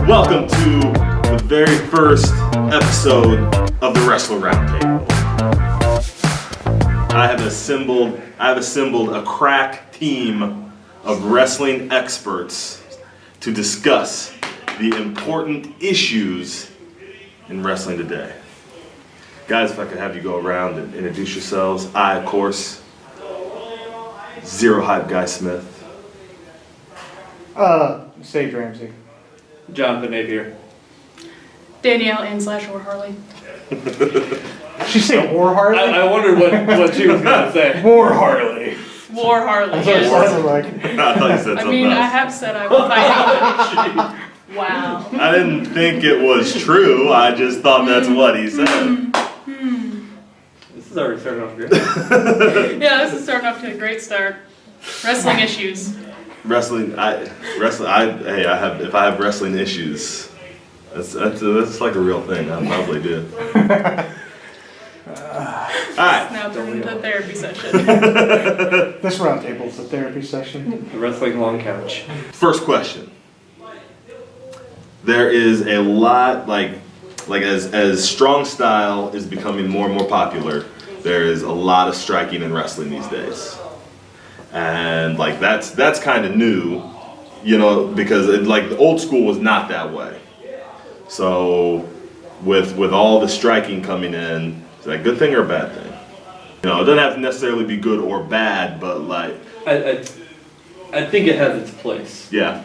Welcome to the very first episode of the Wrestler Roundtable. I have assembled a crack team of wrestling experts to discuss the important issues in wrestling today. Guys, if I could have you go around and introduce yourselves. I, of course, Zero Hype Guy Smith. Sage Ramsey. Jonathan Napier. Danielle /or Harley. She say War Harley? I wondered what she was going to say. War Harley. War Harley. That's what it Yes. sounded like. I thought you said something I mean, I else. have said I will fight. Wow. I didn't think it was true. I just thought that's what he said. This is already starting off good. Yeah, this is starting off to a great start. Wrestling issues. If I have wrestling issues, that's like a real thing. I probably do. Alright. Now turning into a therapy session. This roundtable is a therapy session. The wrestling long couch. First question. There is a lot as strong style is becoming more and more popular, there is a lot of striking in wrestling these days. And that's kind of new, because the old school was not that way. So with all the striking coming in, is that a good thing or a bad thing? It doesn't have to necessarily be good or bad, but I think it has its place. yeah.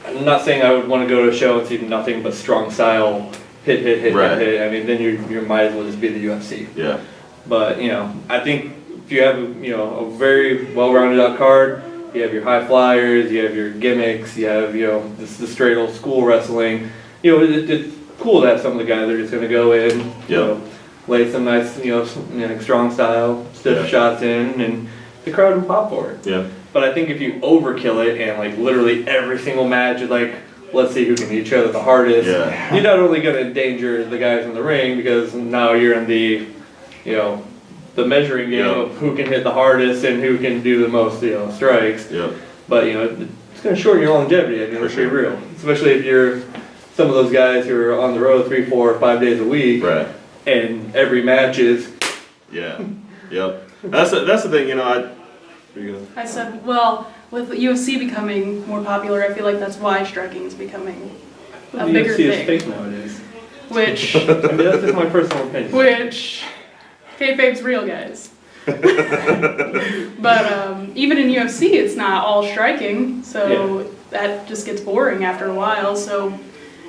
I'm not saying I would want to go to a show and see nothing but strong style hit. Right. I mean, then you might as well just be the UFC. Yeah. But I think if you have a very well-rounded out card, you have your high flyers, you have your gimmicks, you have the straight old school wrestling. It's cool to have some of the guys that are just going to go in, lay some nice strong style stiff shots in, and the crowd will pop for it. Yeah. But I think if you overkill it and literally every single match is let's see who can hit each other the hardest, you're not only going to endanger the guys in the ring because now you're in the the measuring game of who can hit the hardest and who can do the most strikes. Yeah. But it's going to shorten your longevity. I mean, let's be real. Especially if you're some of those guys who are on the road 3, 4, 5 days a week, Right. and every match is. Yeah. Yep. That's the thing. I said, well, with UFC becoming more popular, I feel like that's why striking is becoming a bigger UFC is thing. fake nowadays. Which, I mean, that's just my personal opinion. kayfabe's real, guys. But even in UFC, it's not all striking, so that just gets boring after a while. So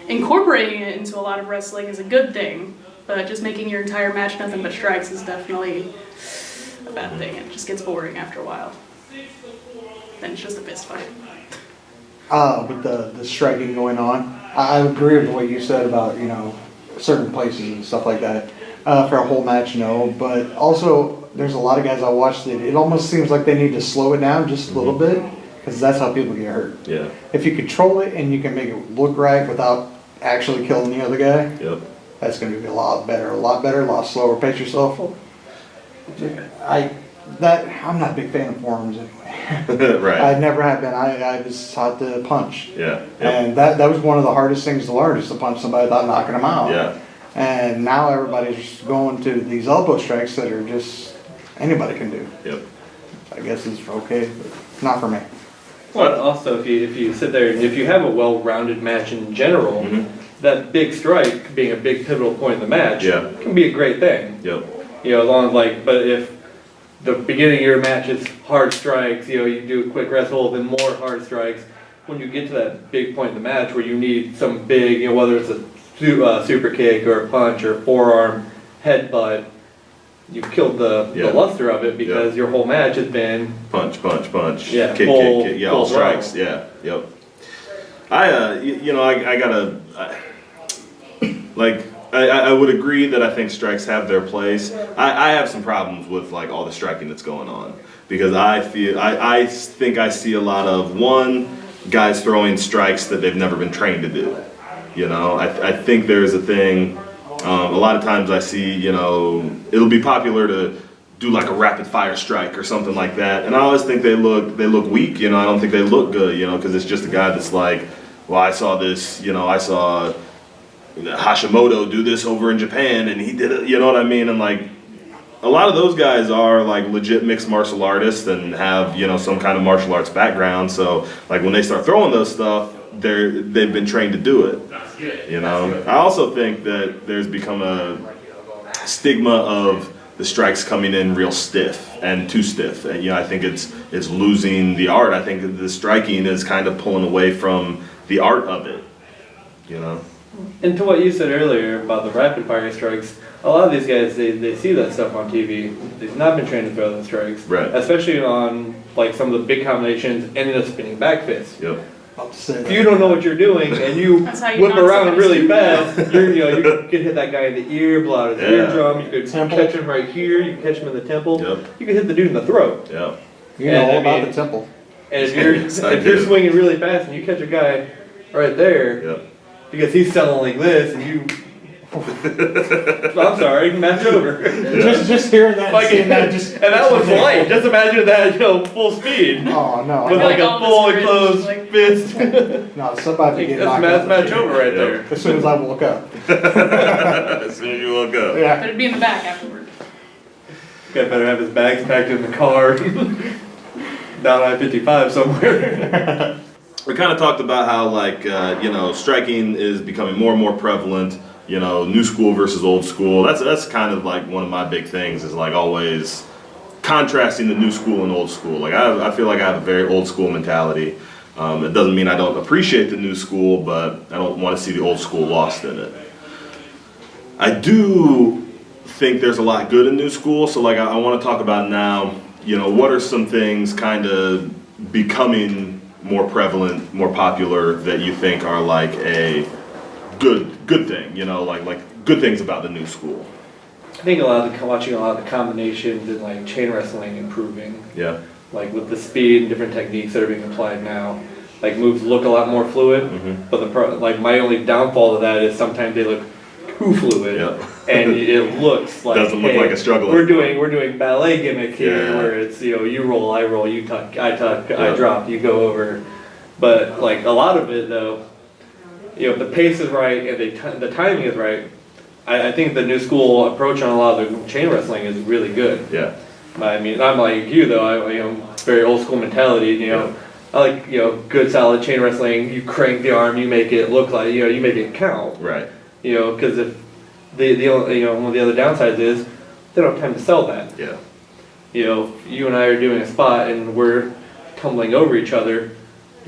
incorporating it into a lot of wrestling is a good thing, but just making your entire match nothing but strikes is definitely a bad thing. It just gets boring after a while. Then it's just a fist fight. With the striking going on, I agree with what you said about, certain places and stuff like that. For a whole match, no. But also, there's a lot of guys I watched that it almost seems like they need to slow it down just a little bit, because that's how people get hurt. Yeah. If you control it and you can make it look right without actually killing the other guy, that's going to be a lot better, a lot slower. Pace yourself. I'm not a big fan of forearms anyway. Right. I never have been. I was taught to punch. Yeah. And that was one of the hardest things to learn, is to punch somebody without knocking them out. Yeah. And now everybody's going to these elbow strikes that are just anybody can do. Yep. I guess it's okay, but not for me. Well, also, if you sit there and if you have a well-rounded match in general, that big strike being a big pivotal point in the match can be a great thing. Yep. As long as but if the beginning of your match is hard strikes, you do a quick rest hold, then more hard strikes. When you get to that big point in the match where you need some big, whether it's a super kick or a punch or forearm headbutt, you've killed the luster of it because your whole match has been punch, yeah, kick, yeah, all strikes, throttle. yep. I would agree that I think strikes have their place. I have some problems with all the striking that's going on, because I think I see a lot of guys throwing strikes that they've never been trained to do. I think there's a thing. A lot of times I see, it'll be popular to do like a rapid fire strike or something like that. And I always think they look weak, I don't think they look good, because it's just a guy that's like well, I saw this, I saw Hashimoto do this over in Japan and he did it, you know what I mean? And like, a lot of those guys are like legit mixed martial artists and have, some kind of martial arts background. So like when they start throwing those stuff, they've been trained to do it, I also think that there's become a stigma of the strikes coming in real stiff and too stiff. And I think it's losing the art. I think the striking is kind of pulling away from the art of it, And to what you said earlier about the rapid fire strikes, a lot of these guys, they see that stuff on TV. They've not been trained to throw those strikes. Right. Especially on like some of the big combinations and in a spinning back fist. Yep. If you don't know what you're doing and you That's how you whip knock around somebody's really teeth out. fast, you could hit that guy in the ear, blow out his Yeah. eardrum, you could Temple. catch him right here, you can catch him in the temple, Yep. you could hit the dude in the throat. Yep. You know And all I about mean- the temple. And if you're Yes, I if you're do. swinging really fast and you catch a guy right there, Yep. because he's selling like this, and you, I'm sorry, match over. Just hearing that, Like, and seeing that, just and that was light. Just imagine that, full speed Oh no, with I like know. a all full this enclosed cringe, like- fist. No, somebody get That's knocked mass out. match over right Yeah. there. As soon as I woke up. As soon as you look up. Yeah. But it'd be in the back afterward. Guy better have his bags packed in the car, down I-55 somewhere. We kind of talked about how striking is becoming more and more prevalent. New school versus old school. That's kind of like one of my big things is like always contrasting the new school and old school. Like I feel like I have a very old school mentality. It doesn't mean I don't appreciate the new school, but I don't want to see the old school lost in it. I do think there's a lot good in new school. So like I want to talk about now. What are some things kind of becoming more prevalent, more popular that you think are like a good thing, like good things about the new school. I think watching a lot of the combinations and like chain wrestling improving, Yeah. like with the speed and different techniques that are being applied now. Like moves look a lot more fluid, but like my only downfall to that is sometimes they look too fluid, Yeah. and it looks like Doesn't look hey, like a struggle We're anymore. doing ballet gimmick here, Yeah. where it's you roll, I roll, you tuck, I Yeah. drop, you go over. But like a lot of it though, if the pace is right and the timing is right, I think the new school approach on a lot of the chain wrestling is really good. Yeah. I mean, I'm like you though. Very old school mentality. I like good solid chain wrestling. You crank the arm, you make it look like you make it count. Right. Because if one of the other downsides is they don't have time to sell that. Yeah. You and I are doing a spot and we're tumbling over each other.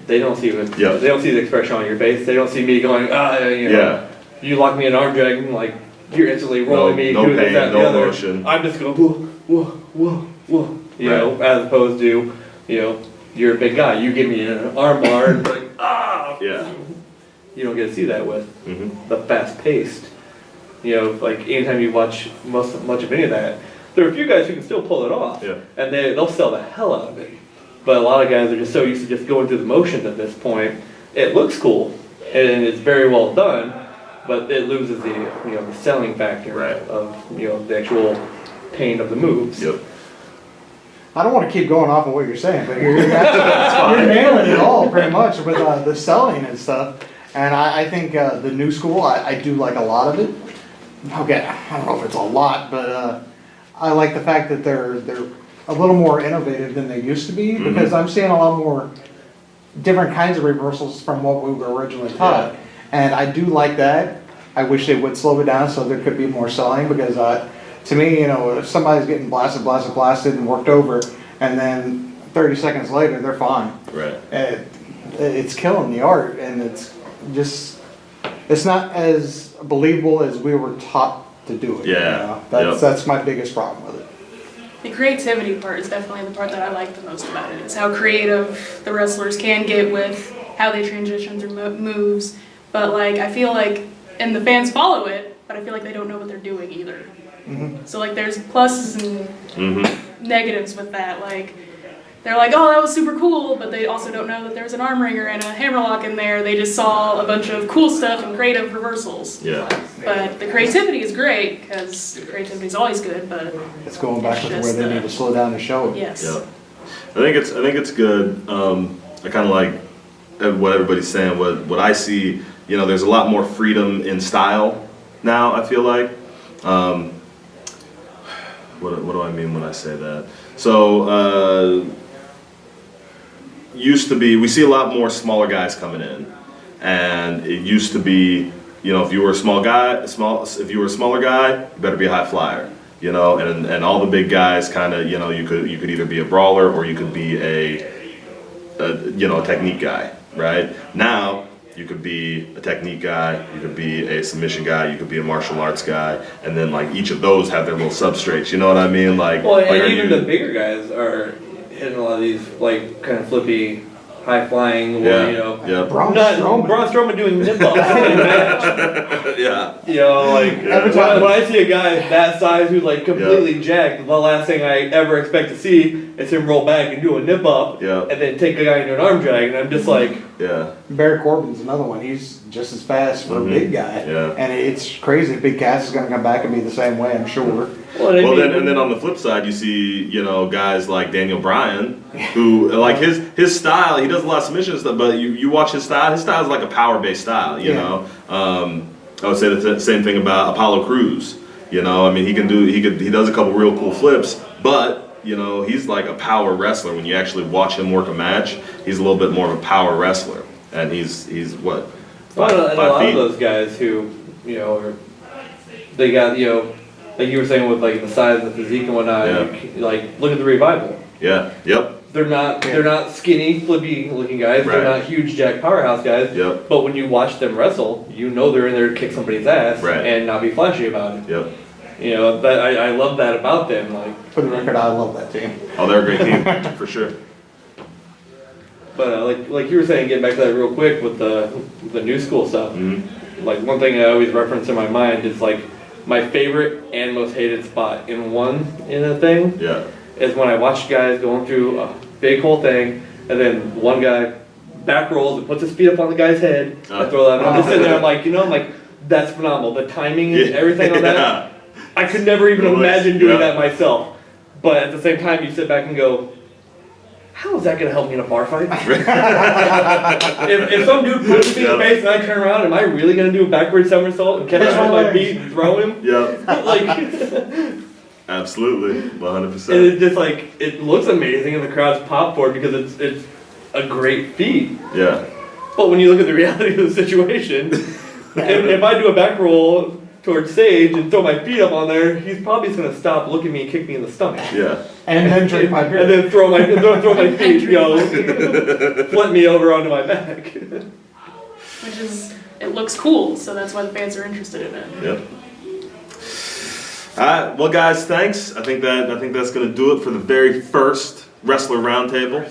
They don't see it. Yeah. They don't see the expression on your face. They don't see me going Yeah. You lock me in arm drag and like you're instantly rolling me, no doing this, pain, that, and no the other. emotion. I'm just going whoa. As opposed to you're a big guy. You give me an arm bar and like Yeah. you don't get to see that with hmm the fast paced. Like anytime you watch much of any of that, there are a few guys who can still pull it off, Yeah. and they'll sell the hell out of it. But a lot of guys are just so used to just going through the motions at this point. It looks cool and it's very well done, but it loses the the selling factor Right. of the actual pain of the moves. Yep. I don't want to keep going off of what you're saying, but you're nailing it all pretty much with the selling and stuff. And I think the new school, I do like a lot of it. Okay, I don't know if it's a lot, but I like the fact that they're a little more innovative than they used to be, because I'm seeing a lot more different kinds of reversals from what we were originally taught. And I do like that. I wish they would slow it down so there could be more selling, because to me, if somebody's getting blasted and worked over, and then 30 seconds later they're fine, Right. it's killing the art, and it's not as believable as we were taught to do it. Yeah. That's my biggest problem with it. The creativity part is definitely the part that I like the most about it. It's how creative the wrestlers can get with how they transition through moves. But I feel like, and the fans follow it, but I feel like they don't know what they're doing either. So there's pluses and negatives with that. They're like, oh, that was super cool, but they also don't know that there's an arm wringer and a hammerlock in there. They just saw a bunch of cool stuff and creative reversals. Yeah. But the creativity is great, because creativity is always good, but It's going back to where Just, they need to slow down the show. yes. Yeah. I think it's good. I kind of like what everybody's saying. What I see, there's a lot more freedom in style now. I feel like. What do I mean when I say that? So used to be, we see a lot more smaller guys coming in, and it used to be, if you were a smaller guy, you better be a high flyer. And all the big guys kind of, you could either be a brawler or you could be a technique guy, right? Now, you could be a technique guy, you could be a submission guy, you could be a martial arts guy, and then like each of those have their little substrates, you know what I mean? Well, and even the bigger guys are hitting a lot of these like kind of flippy, high flying, Braun Strowman doing nip ups in a match. Yeah. Every time when I see a guy that size who's like completely jacked, the last thing I ever expect to see is him roll back and do a nip up, and then take a guy into an arm drag, and I'm just like, Barry Corbin's another one. He's just as fast for a big guy, and it's crazy. Big Cass is going to come back and be the same way, I'm sure. Then on the flip side, you see, guys like Daniel Bryan, who like his style. He does a lot of submission stuff, but you watch his style. His style is like a power based style. You know, I would say the same thing about Apollo Crews. He does a couple real cool flips, but he's like a power wrestler. When you actually watch him work a match, he's a little bit more of a power wrestler, and he's what? A lot of those guys who they got like you were saying with like the size and the physique and whatnot. Like look at the Revival. Yeah. Yep. They're not skinny, flippy looking guys. Right. They're not huge jack powerhouse guys. Yep. But when you watch them wrestle, they're in there to kick somebody's ass and not be flashy about it. Yep. That I love that about them. Like for the record, I love that team. Oh, they're a great team for sure. But like you were saying, getting back to that real quick with the new school stuff. Mm-hmm. Like one thing I always reference in my mind is like my favorite and most hated spot in a thing. Yeah. Is when I watch guys going through a big whole thing, and then one guy back rolls and puts his feet up on the guy's head. I throw that. I'm just sitting there. I'm like, that's phenomenal. The timing and everything on that. I could never even imagine doing that myself. But at the same time, you sit back and go, how is that going to help me in a bar fight? if some dude punches me in the face and I turn around, am I really going to do a backward somersault and catch him with my feet and throw him? Yeah. Absolutely, 100%. And it's just like, it looks amazing and the crowd's pop for it because it's a great feat. Yeah. But when you look at the reality of the situation, if I do a back roll towards stage and throw my feet up on there, he's probably just going to stop, look at me and kick me in the stomach. Yeah. And then drink my beer. And then throw my feet, flip me over onto my back. Which is, it looks cool, so that's why the fans are interested in it. Yep. All right, well, guys, thanks. I think that's going to do it for the very first Wrestler Roundtable,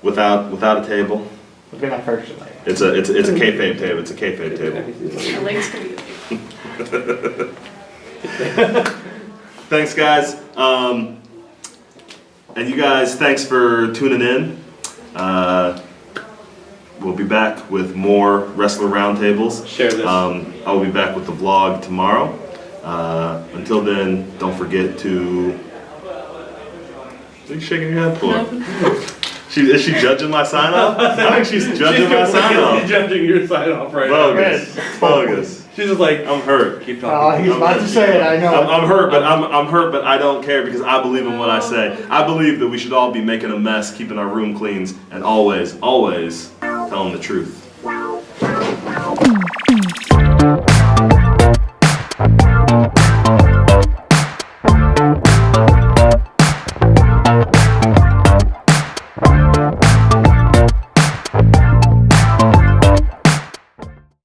without a table. We've been at first tonight. It's a kayfabe table. It's a kayfabe table. The links could be. Thanks, guys. And you guys, thanks for tuning in. We'll be back with more Wrestler Roundtables. Share this. I'll be back with the vlog tomorrow. Until then, don't forget to... What are you shaking your head for? Is she judging my sign-off? I think she's judging my sign-off. She's judging your sign-off right Bogus. now. Bogus. She's just like, I'm hurt. Keep talking. He's about to say it, I know. I'm hurt, but I'm hurt, but I don't care because I believe in what I say. I believe that we should all be making a mess, keeping our room clean, and always telling the truth.